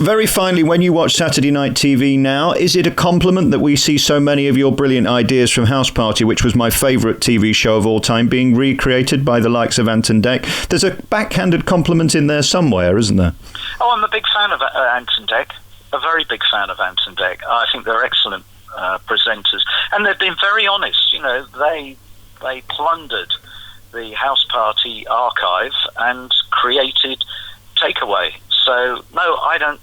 Very finally, when you watch Saturday night TV now, is it a compliment that we see so many of your brilliant ideas from House Party, which was my favourite TV show of all time, being recreated by the likes of Ant and Dec? There's a backhanded compliment in there somewhere, isn't there? Oh, I'm a big fan of Ant and Dec. A very big fan of Ant and Dec. I think they're excellent presenters. And they've been very honest. You know, they plundered the House Party archive and created Takeaway. So, no, I don't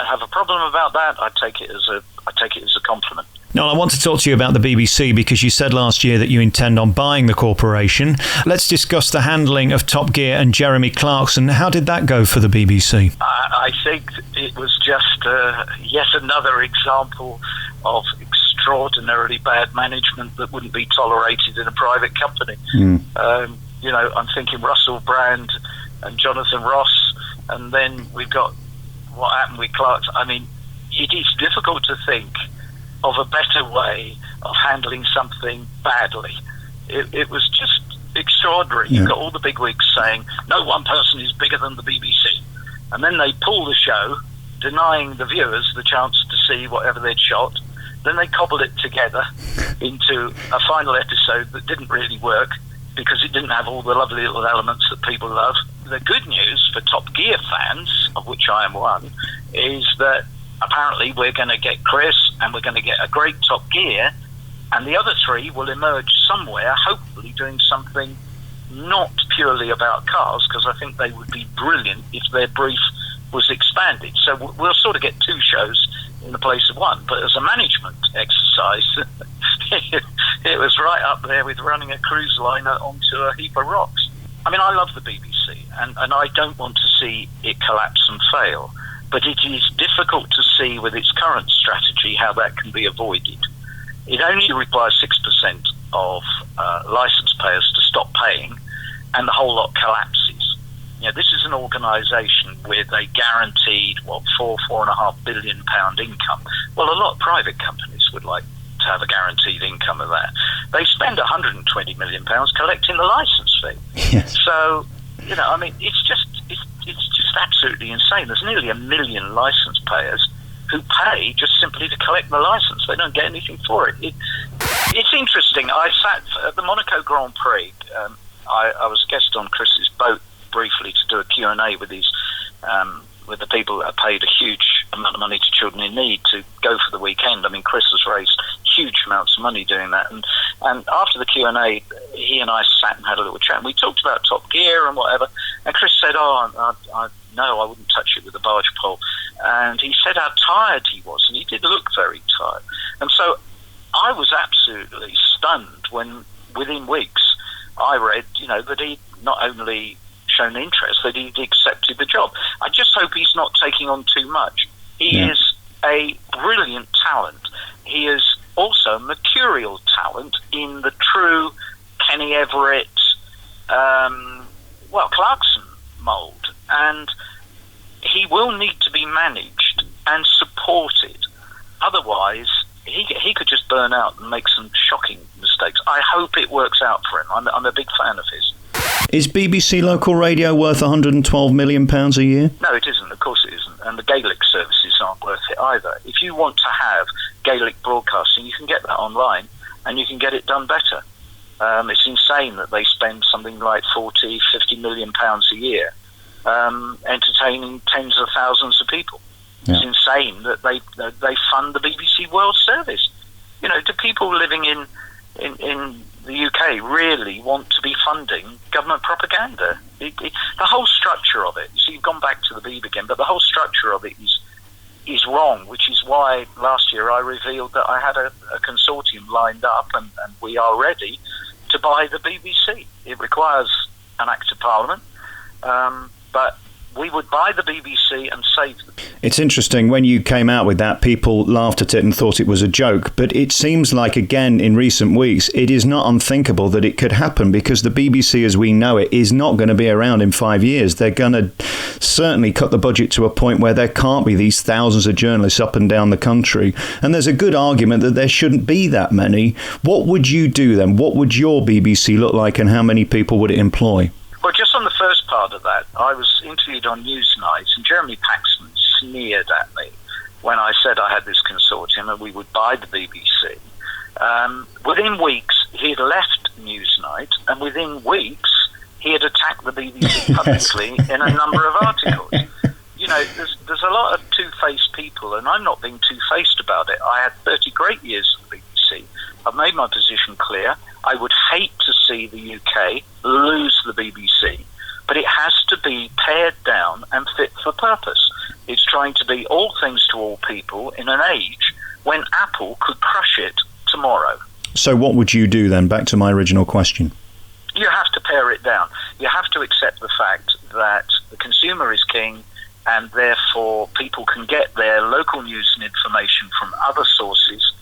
have a problem about that. I take it as a compliment. Noel, I want to talk to you about the BBC because you said last year that you intend on buying the corporation. Let's discuss the handling of Top Gear and Jeremy Clarkson. How did that go for the BBC? I think it was just yet another example of extraordinarily bad management that wouldn't be tolerated in a private company. You know, I'm thinking Russell Brand and Jonathan Ross, and then we've got what happened with Clarkson. I mean, it is difficult to think of a better way of handling something badly. It was just extraordinary. You've got all the bigwigs saying, no one person is bigger than the BBC. And then they pull the show, denying the viewers the chance to see whatever they'd shot. Then they cobble it together into a final episode that didn't really work because it didn't have all the lovely little elements that people love. The good news for Top Gear fans, of which I am one, is that apparently we're going to get Chris and we're going to get a great Top Gear, and the other three will emerge somewhere, hopefully doing something not purely about cars, because I think they would be brilliant if their brief was expanded. So we'll sort of get two shows in the place of one. But as a management exercise, it was right up there with running a cruise liner onto a heap of rocks. I mean, I love the BBC, and I don't want to see it collapse and fail. But it is difficult to see with its current strategy how that can be avoided. It only requires 6% of licence payers to stop paying, and the whole lot collapses. You know, this is an organisation with a guaranteed, £4.5 billion income. Well, a lot of private companies would like to have a guaranteed income of that. They spend £120 million collecting the licence fee. Yes. So, you know, I mean, it's just absolutely insane. There's nearly 1 million licence payers who pay just simply to collect the licence. They don't get anything for it. It's interesting. I sat at the Monaco Grand Prix. I was a guest on Chris's boat briefly to do a Q&A with with the people that paid a huge amount of money to children in need to go for the weekend. I mean, Chris has raised huge amounts of money doing that. And after the Q&A, he and I sat and had a little chat. And we talked about Top Gear and whatever. And Chris said, no, I wouldn't touch it with a barge pole. And he said how tired he was. And he did look very tired. And so I was absolutely stunned when within weeks I read, you know, that he'd not only shown interest, that he'd accepted the job. I just hope he's not taking on too much. He is a brilliant talent. He is also a mercurial talent in the true Kenny Everett, Clarkson mould. And he will need to be managed and supported. Otherwise, he could just burn out and make some shocking mistakes. I hope it works out for him. I'm a big fan of his. Is BBC local radio worth £112 million a year? No, it isn't. Of course it isn't. And the Gaelic services aren't worth it either. If you want to have Gaelic broadcasting, you can get that online and you can get it done better. It's insane that they spend something like £40, £50 million a year entertaining tens of thousands of people. Yeah. It's insane that they fund the BBC World Service. You know, do people living in the UK really want to be funding government propaganda? The whole structure of it, so you've gone back to the Beeb again, but the whole structure of it is wrong, which is why last year I revealed that I had a consortium lined up and we are ready to buy the BBC. It requires an Act of Parliament, but we would buy the BBC and save them. It's interesting, when you came out with that, people laughed at it and thought it was a joke. But it seems like, again, in recent weeks, it is not unthinkable that it could happen, because the BBC as we know it is not going to be around in 5 years. They're going to certainly cut the budget to a point where there can't be these thousands of journalists up and down the country. And there's a good argument that there shouldn't be that many. What would you do then? What would your BBC look like, and how many people would it employ? Well, just on the first part of that, I was interviewed on Newsnight, and Jeremy Paxman sneered at me when I said I had this consortium and we would buy the BBC. Within weeks, he had left Newsnight, and within weeks, he had attacked the BBC publicly in a number of articles. You know, there's a lot of two-faced people, and I'm not being two-faced about it. I had 30 great years at the BBC. I've made my position clear. I would hate to see the UK lose the BBC, but it has to be pared down and fit for purpose. It's trying to be all things to all people in an age when Apple could crush it tomorrow. So what would you do then? Back to my original question. You have to pare it down. You have to accept the fact that the consumer is king, and therefore people can get their local news and information from other sources.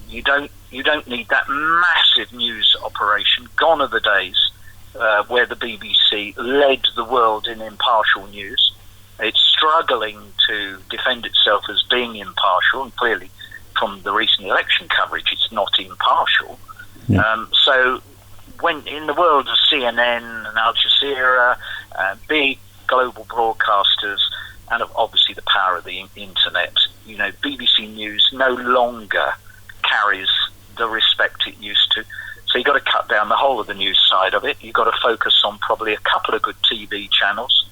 You don't need that massive news operation. Gone are the days where the BBC led the world in impartial news. It's struggling to defend itself as being impartial, and clearly from the recent election coverage it's not impartial. Yeah. So when in the world of CNN and Al Jazeera, big global broadcasters, and obviously the power of the internet, you know, BBC News no longer carries the respect it used to. So you've got to cut down the whole of the news side of it. You've got to focus on probably a couple of good TV channels,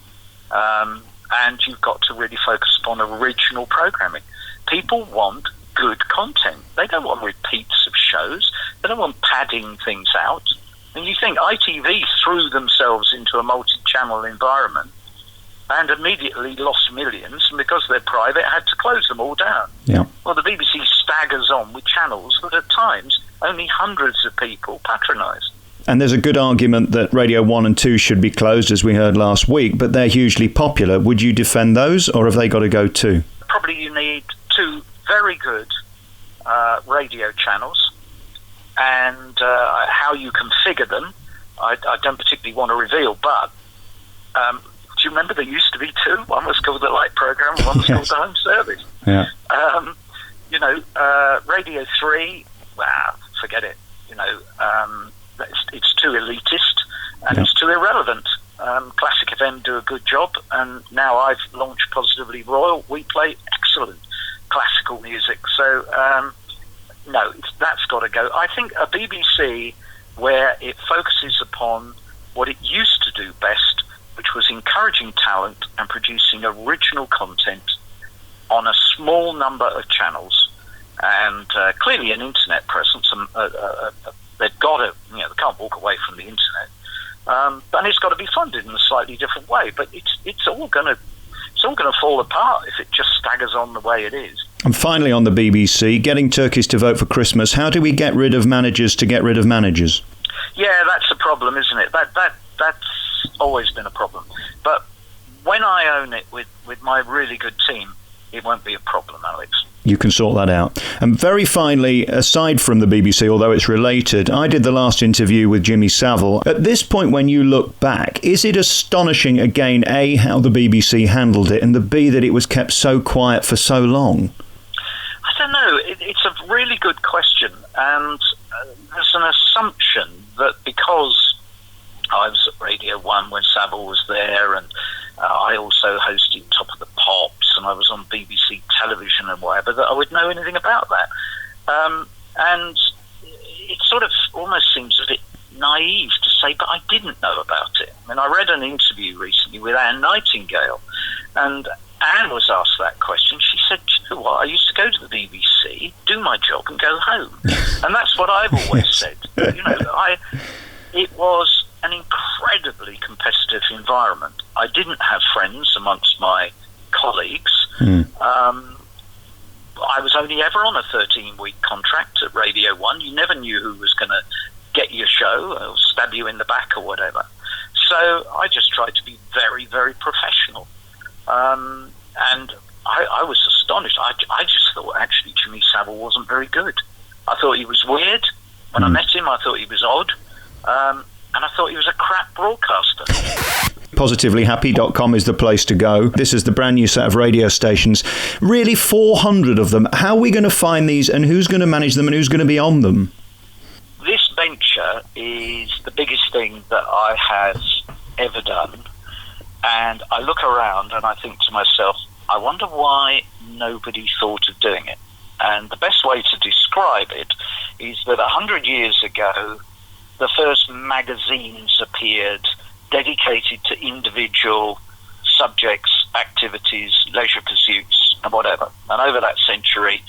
and you've got to really focus upon original programming. People want good content. They don't want repeats of shows. They don't want padding things out. And you think ITV threw themselves into a multi-channel environment and immediately lost millions, and because they're private, had to close them all down. Yeah. Well, the BBC staggers on with channels that at times only hundreds of people patronise. And there's a good argument that Radio 1 and 2 should be closed, as we heard last week, but they're hugely popular. Would you defend those, or have they got to go too? Probably you need two very good radio channels, and how you configure them, I don't particularly want to reveal, but do you remember there used to be two? One was called the Light Programme, one was called the Home Service. Yeah. Radio 3, well, forget it. You know, it's too elitist and it's too irrelevant. Classic FM do a good job, and now I've launched Positively Royal. We play excellent classical music. So, no, that's got to go. I think a BBC where it focuses upon what it used to do best, which was encouraging talent and producing original content on a small number of channels, and clearly an internet presence. They've got to, they can't walk away from the internet, and it's got to be funded in a slightly different way. But it's all going to fall apart if it just staggers on the way it is. And finally, on the BBC, getting turkeys to vote for Christmas. How do we get rid of managers to get rid of managers? Yeah, that's a problem, isn't it? That's always been a problem. But when I own it with my really good team, it won't be a problem, Alex. You can sort that out. And very finally, aside from the BBC, although it's related, I did the last interview with Jimmy Savile. At this point, when you look back, is it astonishing, again, A, how the BBC handled it, and the B, that it was kept so quiet for so long? I don't know. It's a really good question. And there's an assumption that because I was at Radio 1 when Savile was there, and I also hosted Top of the Pops, and I was on BBC television and whatever, that I would know anything about that. And it sort of almost seems a bit naive to say, but I didn't know about it. I mean, I read an interview recently with Anne Nightingale, and Anne was asked that question. She said, you know what, I used to go to the BBC, do my job, and go home. And that's what I've always said. It was an incredibly competitive environment. I didn't have friends amongst my colleagues. I was only ever on a 13-week contract at Radio 1. You never knew who was going to get your show or stab you in the back or whatever. So I just tried to be very, very professional. And I was astonished. I just thought, actually, Jimmy Savile wasn't very good. I thought he was weird. When I met him, I thought he was odd. And I thought he was a crap broadcaster. Positivelyhappy.com is the place to go. This is the brand new set of radio stations. Really 400 of them. How are we going to find these, and who's going to manage them, and who's going to be on them? This venture is the biggest thing that I have ever done. And I look around and I think to myself, I wonder why nobody thought of doing it. And the best way to describe it is that 100 years ago, the first magazines appeared dedicated to individual subjects, activities, leisure pursuits, and whatever. And over that century,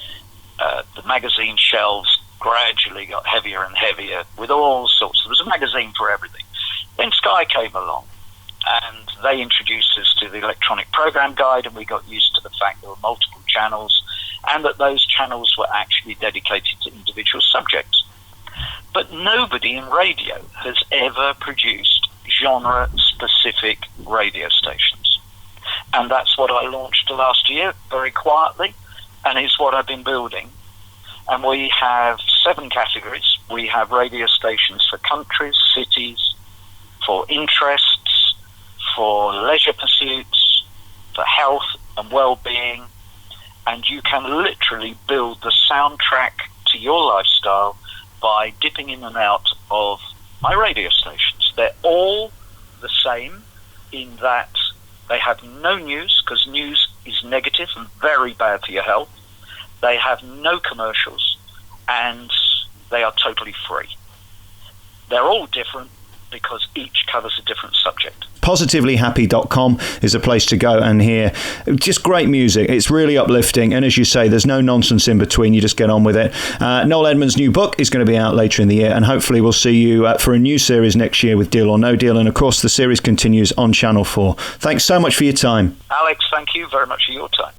the magazine shelves gradually got heavier and heavier with all sorts. There was a magazine for everything. Then Sky came along, and they introduced us to the electronic program guide, and we got used to the fact there were multiple channels, and that those channels were actually dedicated to individual subjects. But nobody in radio has ever produced genre-specific radio stations. And that's what I launched last year, very quietly, and is what I've been building. And we have 7 categories. We have radio stations for countries, cities, for interests, for leisure pursuits, for health and well-being, and you can literally build the soundtrack to your lifestyle by dipping in and out of my radio stations. They're all the same in that they have no news, because news is negative and very bad for your health. They have no commercials, and they are totally free. They're all different because each covers a different subject. Positivelyhappy.com is a place to go and hear just great music. It's really uplifting, and as you say, there's no nonsense in between. You just get on with it. Noel Edmonds' new book is going to be out later in the year, and hopefully we'll see you for a new series next year with Deal or No Deal, and of course the series continues on Channel 4. Thanks so much for your time. Alex, thank you very much for your time.